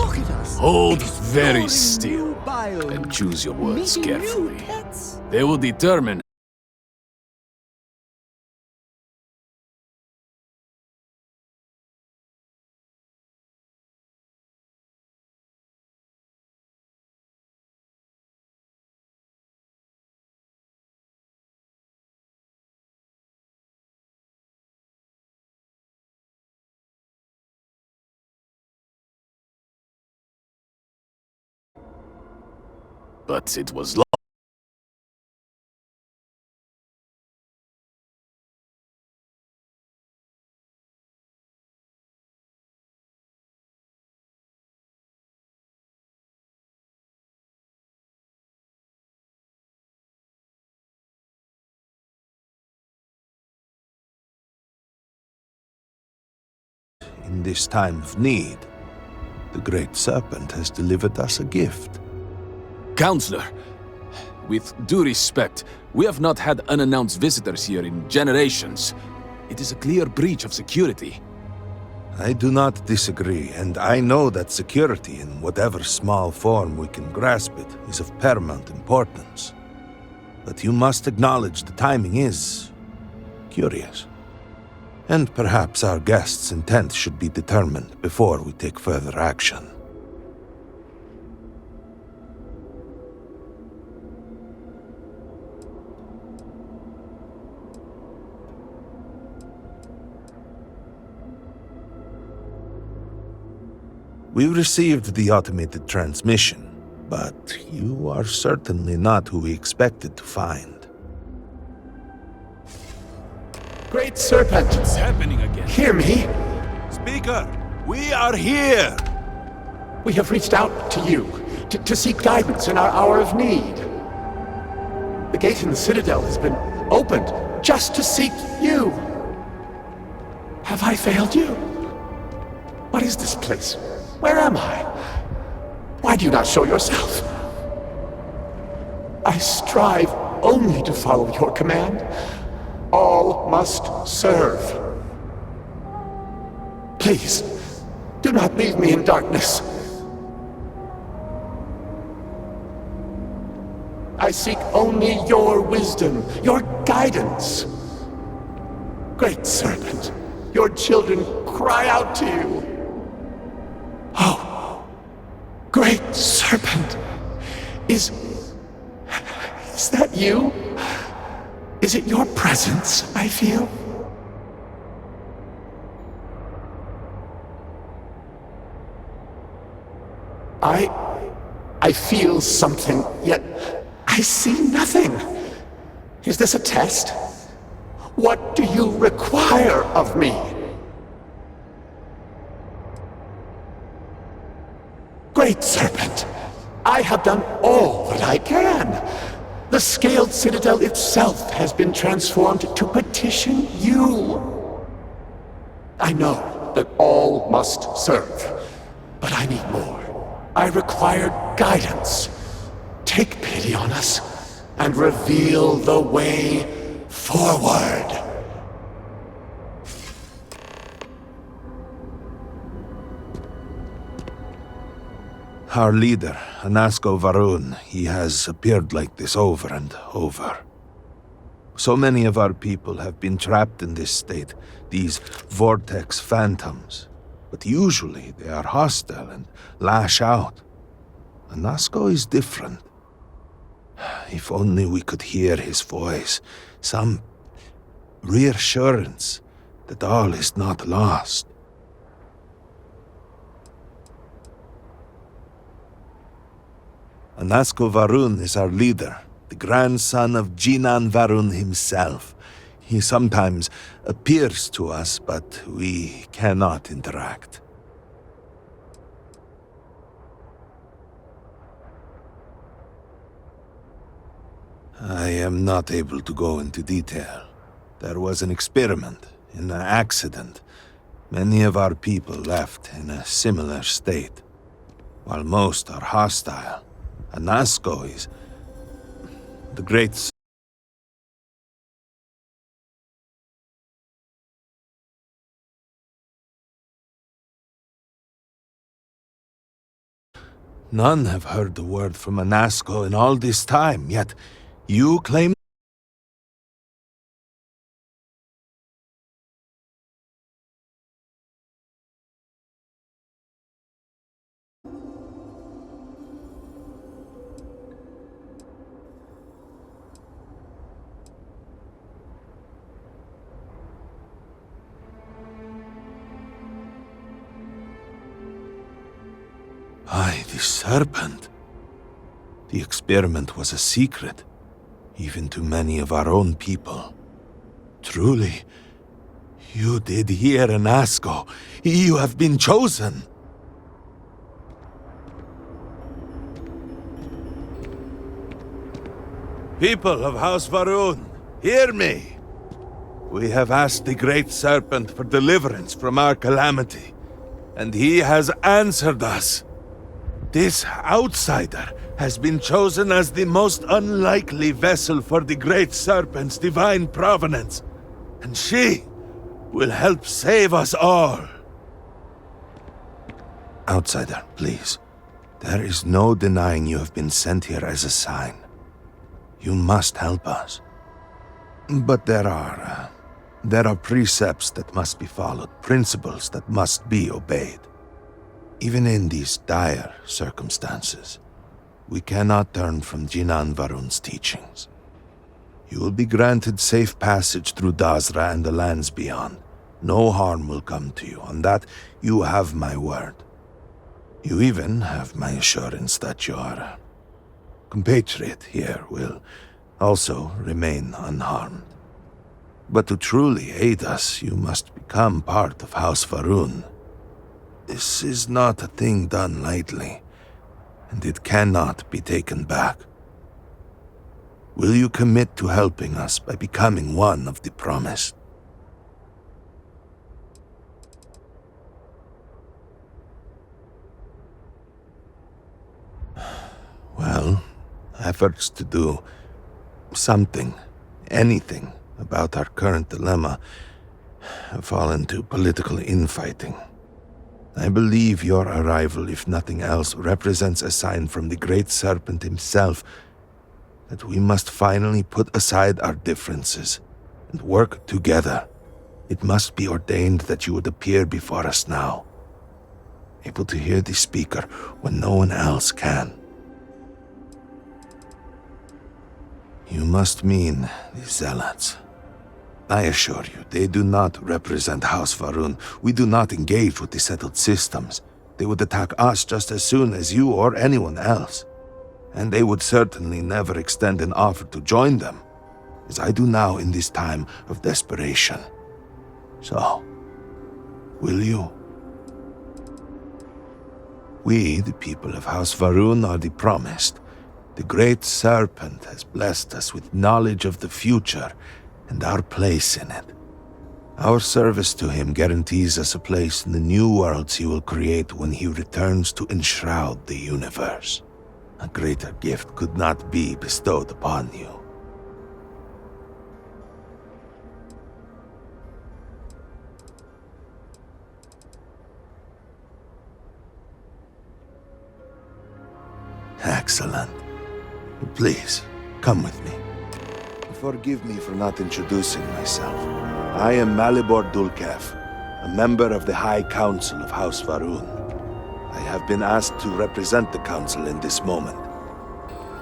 Look at us! Hold very Exploring still new biomes, and choose your words meeting carefully. new pets. They will determine. But it was long. In this time of need, the Great Serpent has delivered us a gift. Counselor, with due respect, we have not had unannounced visitors here in generations. It is a clear breach of security. I do not disagree, and I know that security, in whatever small form we can grasp it, is of paramount importance. But you must acknowledge the timing is curious. And perhaps our guest's intent should be determined before we take further action. We received the automated transmission, but you are certainly not who we expected to find. Great Serpent, It's happening again. hear me. Speaker, we are here! We have reached out to you to seek guidance in our hour of need. The gate in the Citadel has been opened just to seek you. Have I failed you? What is this place? Where am I? Why do you not show yourself? I strive only to follow your command. All must serve. Please, do not leave me in darkness. I seek only your wisdom, your guidance. Great Serpent, your children cry out to you. Oh, Great Serpent, is that you? Is it your presence I feel? I feel something, yet I see nothing. Is this a test? What do you require of me? Great Serpent, I have done all that I can. The scaled citadel itself has been transformed to petition you. I know that all must serve, but I need more. I require guidance. Take pity on us and reveal the way forward. Our leader, Anasko Varun, he has appeared like this over and over. So many of our people have been trapped in this state, these vortex phantoms. But usually they are hostile and lash out. Anasko is different. If only we could hear his voice, some reassurance that all is not lost. Anasko Varun is our leader, the grandson of Jinan Varun himself. He sometimes appears to us, but we cannot interact. I am not able to go into detail. There was an experiment, an accident. Many of our people left in a similar state. While most are hostile, Anasko is the great None have heard the word from Anasco in all this time, yet you claim... Aye, the serpent. The experiment was a secret, even to many of our own people. Truly, you did hear Anasco. You have been chosen. People of House Varun, hear me. We have asked the Great Serpent for deliverance from our calamity, and he has answered us. This outsider has been chosen as the most unlikely vessel for the Great Serpent's divine provenance, and she will help save us all. Outsider, please. There is no denying you have been sent here as a sign. You must help us. But there are precepts that must be followed, principles that must be obeyed. Even in these dire circumstances, we cannot turn from Jinan Varun's teachings. You will be granted safe passage through Dazra and the lands beyond. No harm will come to you. On that, you have my word. You even have my assurance that your compatriot here will also remain unharmed. But to truly aid us, you must become part of House Varun. This is not a thing done lightly, and it cannot be taken back. Will you commit to helping us by becoming one of the promised? Well, efforts to do something, anything, about our current dilemma have fallen to political infighting. I believe your arrival, if nothing else, represents a sign from the Great Serpent himself that we must finally put aside our differences and work together. It must be ordained that you would appear before us now, able to hear the speaker when no one else can. You must mean the Zealots. I assure you, they do not represent House Varun. We do not engage with the settled systems. They would attack us just as soon as you or anyone else. And they would certainly never extend an offer to join them, as I do now in this time of desperation. So, will you? We, the people of House Varun, are the promised. The Great Serpent has blessed us with knowledge of the future and our place in it. Our service to him guarantees us a place in the new worlds he will create when he returns to enshroud the universe. A greater gift could not be bestowed upon you. Excellent. Please, come with me. Forgive me for not introducing myself. I am Malibor Dulkev, a member of the High Council of House Varun. I have been asked to represent the Council in this moment.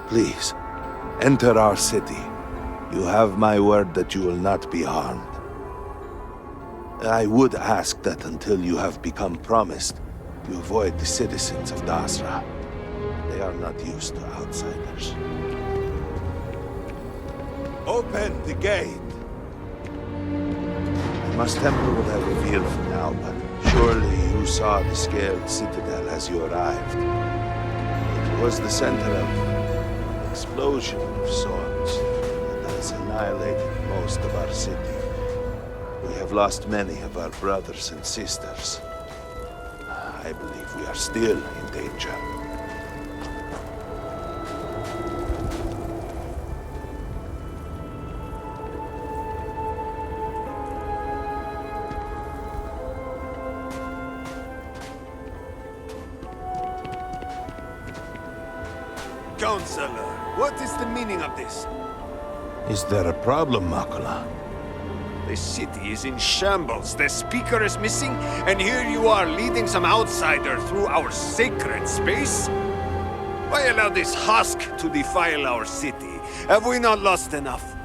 Please, enter our city. You have my word that you will not be harmed. I would ask that until you have become promised, you avoid the citizens of Dasra. They are not used to outsiders. Open the gate! I must temper what I reveal for now, but surely you saw the scaled citadel as you arrived. It was the center of an explosion of sorts that has annihilated most of our city. We have lost many of our brothers and sisters. I believe we are still in danger. Counselor, what is the meaning of this? Is there a problem, Makula? The city is in shambles, the speaker is missing, and here you are leading some outsider through our sacred space? Why allow this husk to defile our city? Have we not lost enough?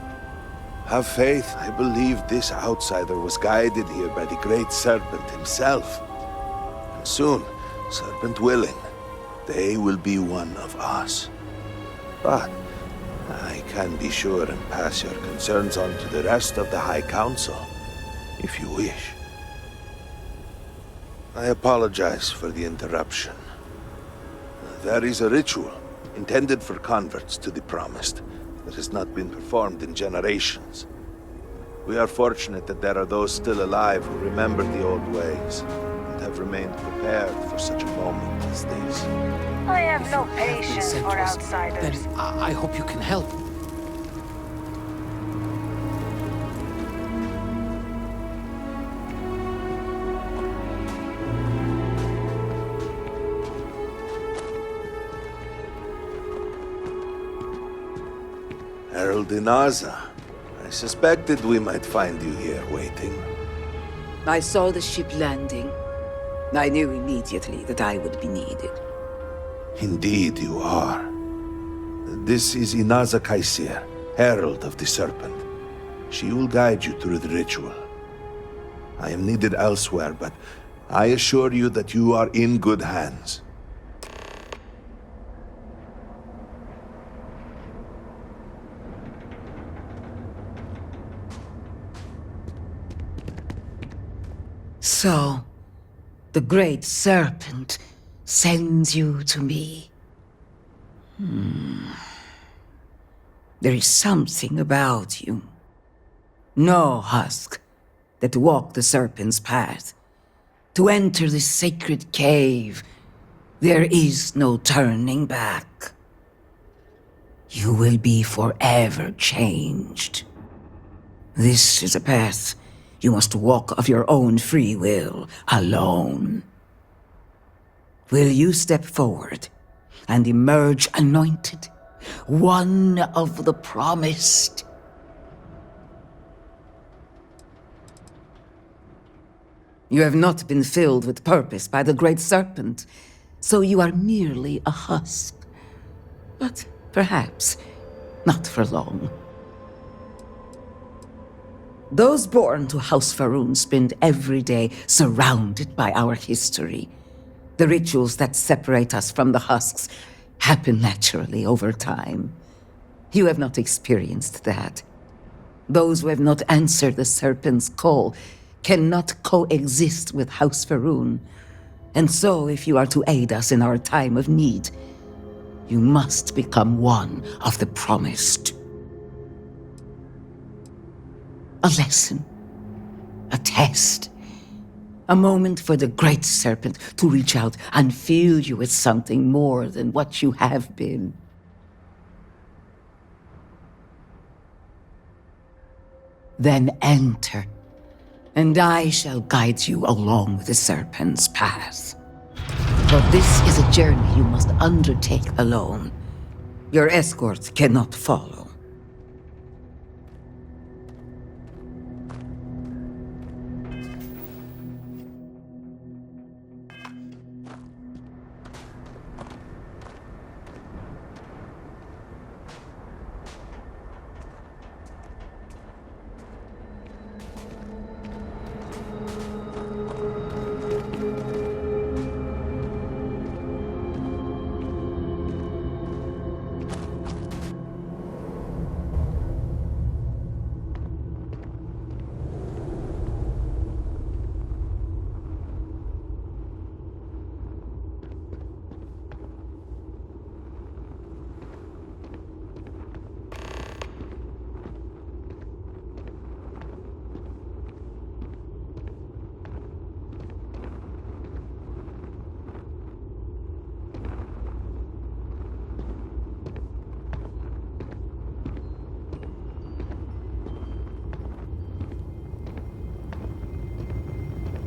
Have faith. I believe this outsider was guided here by the Great Serpent himself. And soon, Serpent willing, they will be one of us. But I can be sure and pass your concerns on to the rest of the High Council, if you wish. I apologize for the interruption. There is a ritual intended for converts to the Promised that has not been performed in generations. We are fortunate that there are those still alive who remember the old ways and have remained prepared for such a moment as this. I have no patience for outsiders. Then I hope you can help. Herald Inaza, I suspected we might find you here waiting. I saw the ship landing. I knew immediately that I would be needed. Indeed you are. This is Inaza Kaisir, Herald of the Serpent. She will guide you through the ritual. I am needed elsewhere, but I assure you that you are in good hands. So, the Great Serpent sends you to me. There is something about you. No husk that walk the Serpent's path. To enter this sacred cave, there is no turning back. You will be forever changed. This is a path you must walk of your own free will, alone. Will you step forward and emerge anointed, one of the promised? You have not been filled with purpose by the Great Serpent, so you are merely a husk. But perhaps not for long. Those born to House Faroon spend every day surrounded by our history. The rituals that separate us from the husks happen naturally over time. You have not experienced that. Those who have not answered the Serpent's call cannot coexist with House Faroon. And so, if you are to aid us in our time of need, you must become one of the promised. A lesson, a test, a moment for the Great Serpent to reach out and fill you with something more than what you have been. Then enter, and I shall guide you along the Serpent's path. For this is a journey you must undertake alone. Your escort cannot follow.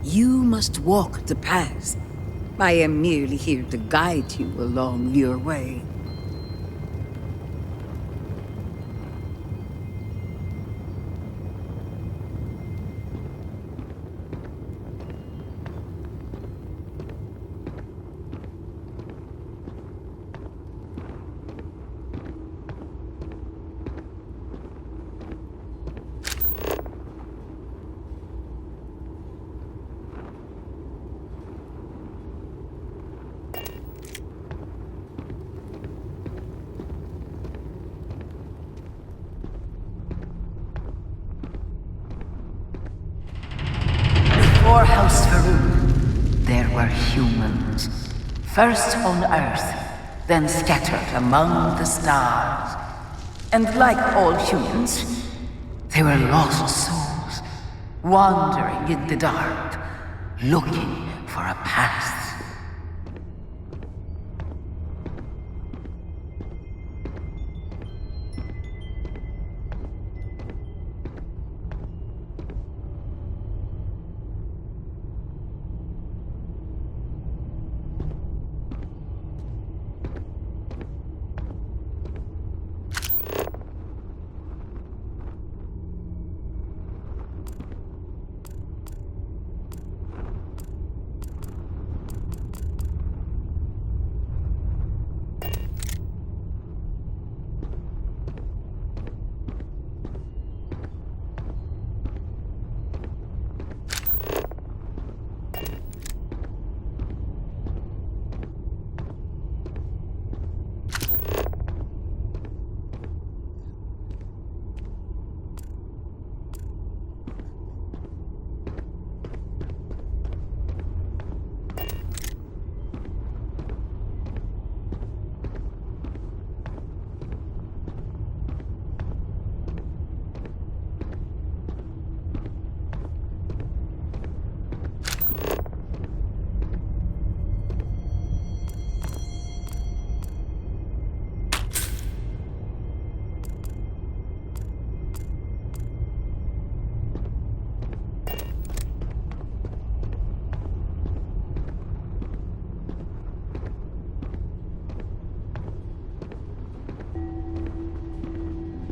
You must walk the path. I am merely here to guide you along your way. were humans, first on Earth, then scattered among the stars. And like all humans, they were lost souls, wandering in the dark, looking for a path.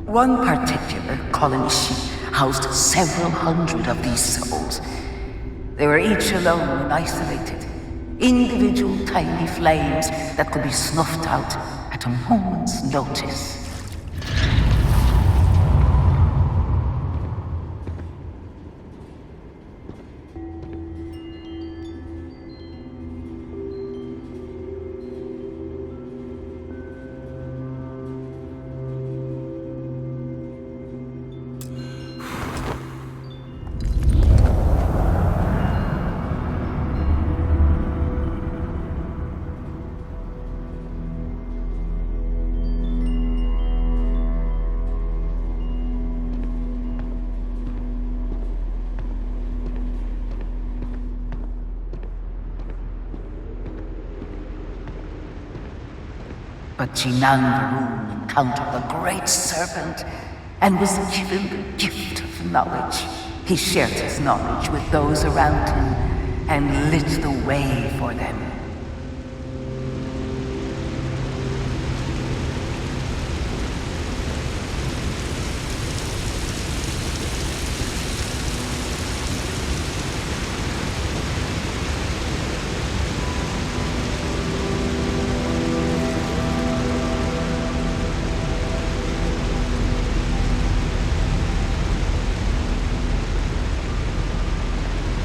One particular colony ship housed several hundred of these souls. They were each alone and isolated, individual tiny flames that could be snuffed out at a moment's notice. But Jugando encountered the great serpent and was given the gift of knowledge. He shared his knowledge with those around him and lit the way for them.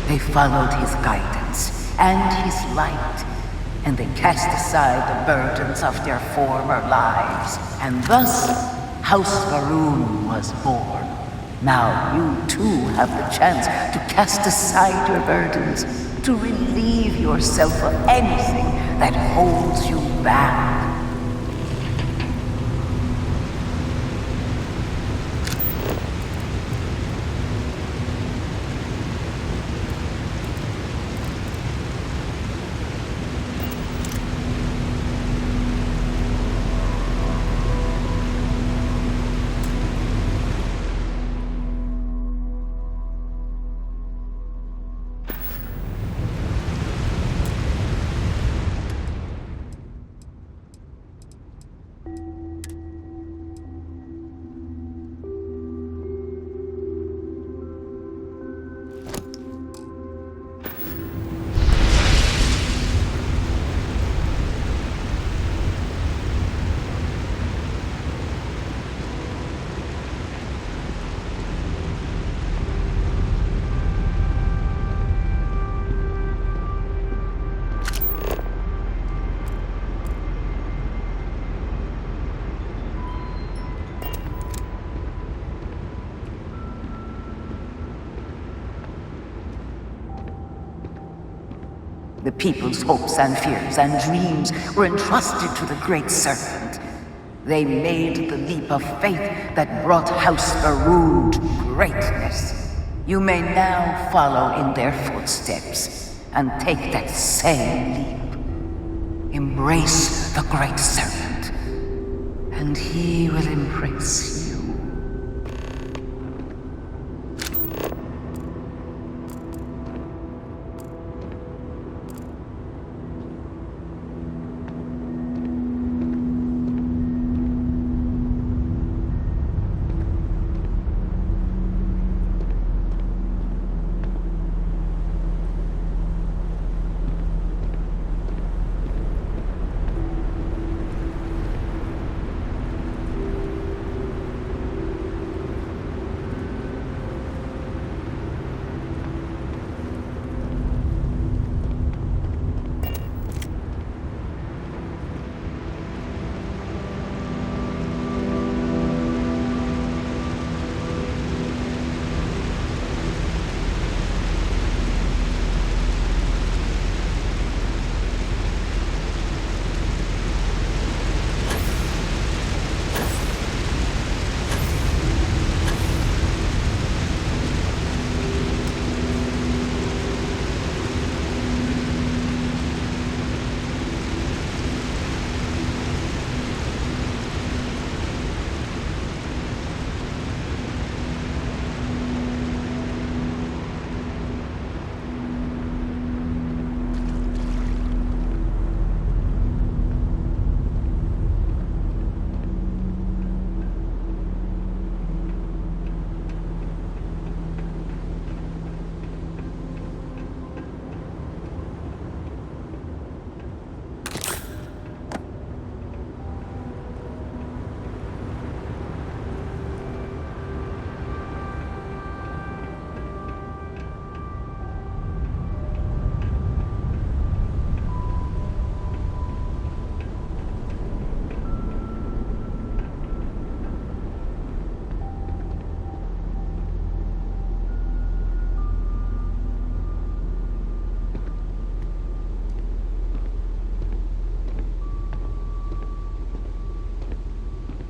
They followed his guidance and his light, and they cast aside the burdens of their former lives. And thus, House Varun was born. Now you too have the chance to cast aside your burdens, to relieve yourself of anything that holds you back. The people's hopes and fears and dreams were entrusted to the Great Serpent. They made the leap of faith that brought House Faroon to greatness. You may now follow in their footsteps and take that same leap. Embrace the Great Serpent, and he will embrace you.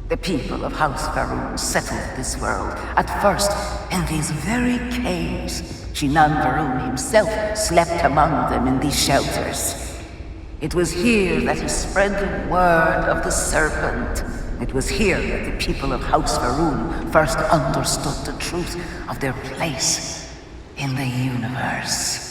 The people of House Faroon settled this world, at first in these very caves. Shinan Varun himself slept among them in these shelters. It was here that he spread the word of the serpent. It was here that the people of House Faroon first understood the truth of their place in the universe.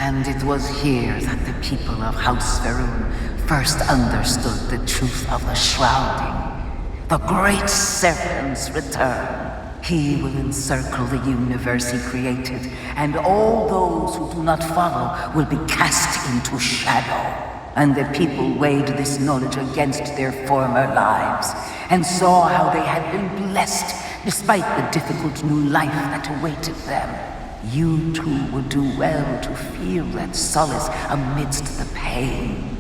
And it was here that the people of House Faerun first understood the truth of the shrouding. The great serpent's return. He will encircle the universe he created, and all those who do not follow will be cast into shadow. And the people weighed this knowledge against their former lives, and saw how they had been blessed despite the difficult new life that awaited them. You too would do well to feel that solace amidst the pain.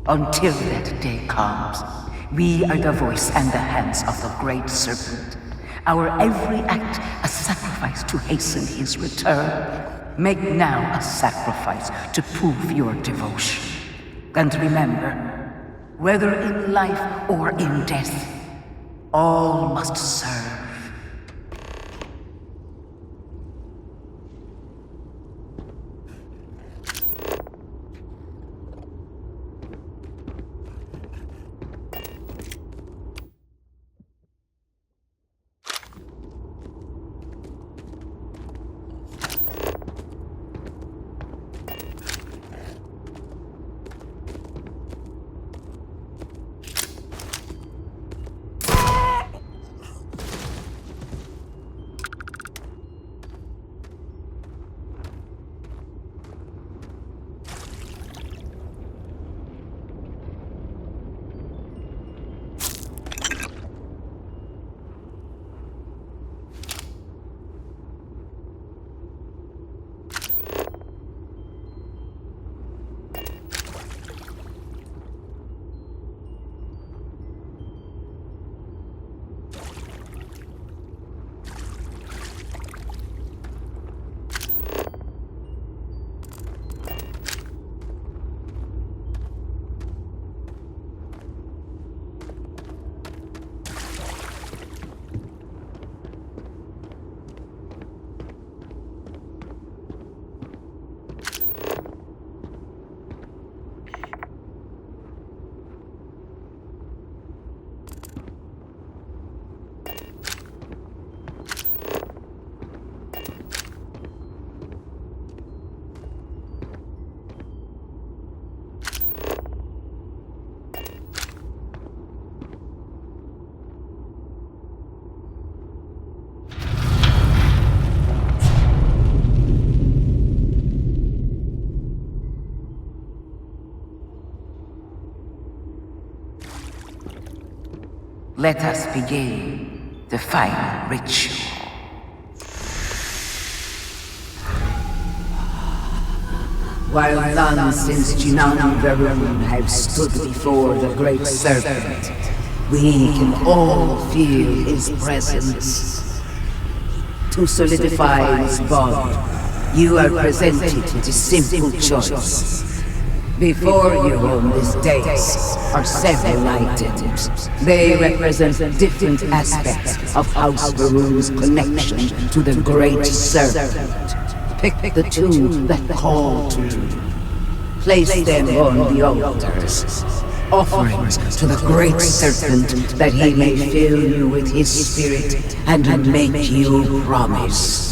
Until that day comes, we are the voice and the hands of the Great Serpent. Our every act a sacrifice to hasten his return. Make now a sacrifice to prove your devotion. And remember, whether in life or in death, all must serve. Let us begin the final ritual. While none since Jugando have stood before the Great Serpent, we can all feel his presence. To solidify his bond, you are presented with a simple choice. Before you on this dais are several items. They represent different aspects of House Varun's connection to the Great Serpent. Pick the two that call to you. Place them on the altars. Offerings to the Great Serpent that he may fill you with his spirit and make you promise.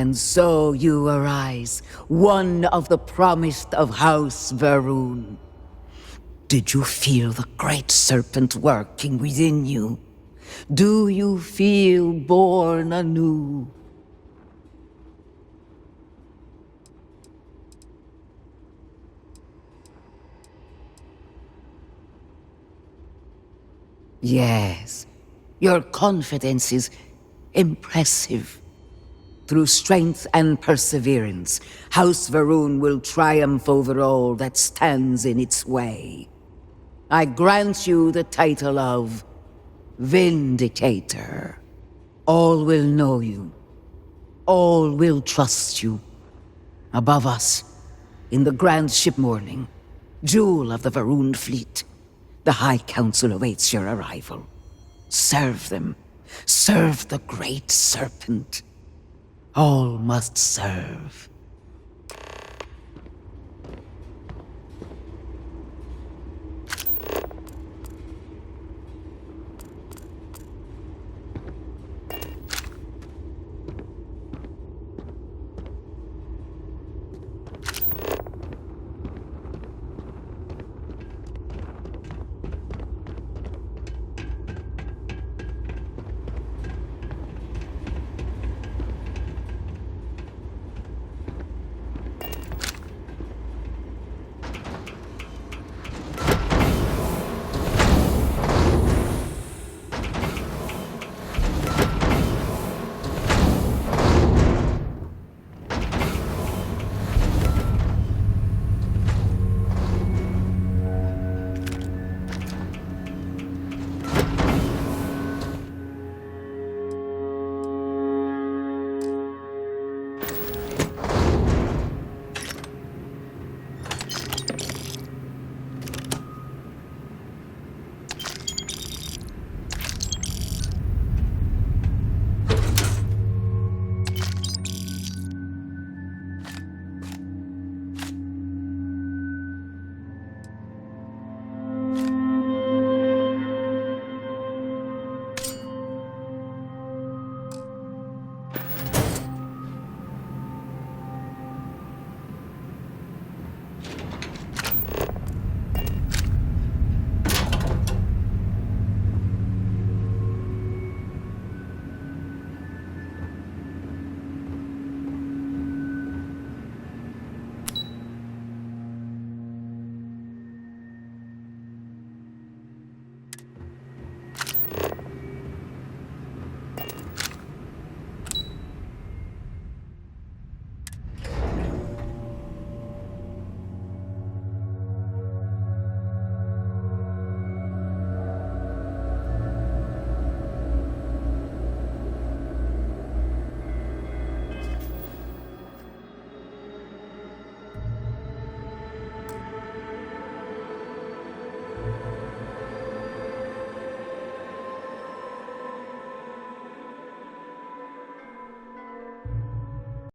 And so you arise, one of the promised of House Varun. Did you feel the great serpent working within you? Do you feel born anew? Yes, your confidence is impressive. Through strength and perseverance, House Varun will triumph over all that stands in its way. I grant you the title of Vindicator. All will know you. All will trust you. Above us, in the grand ship morning, jewel of the Varun fleet, the High Council awaits your arrival. Serve them. Serve the great serpent. All must serve.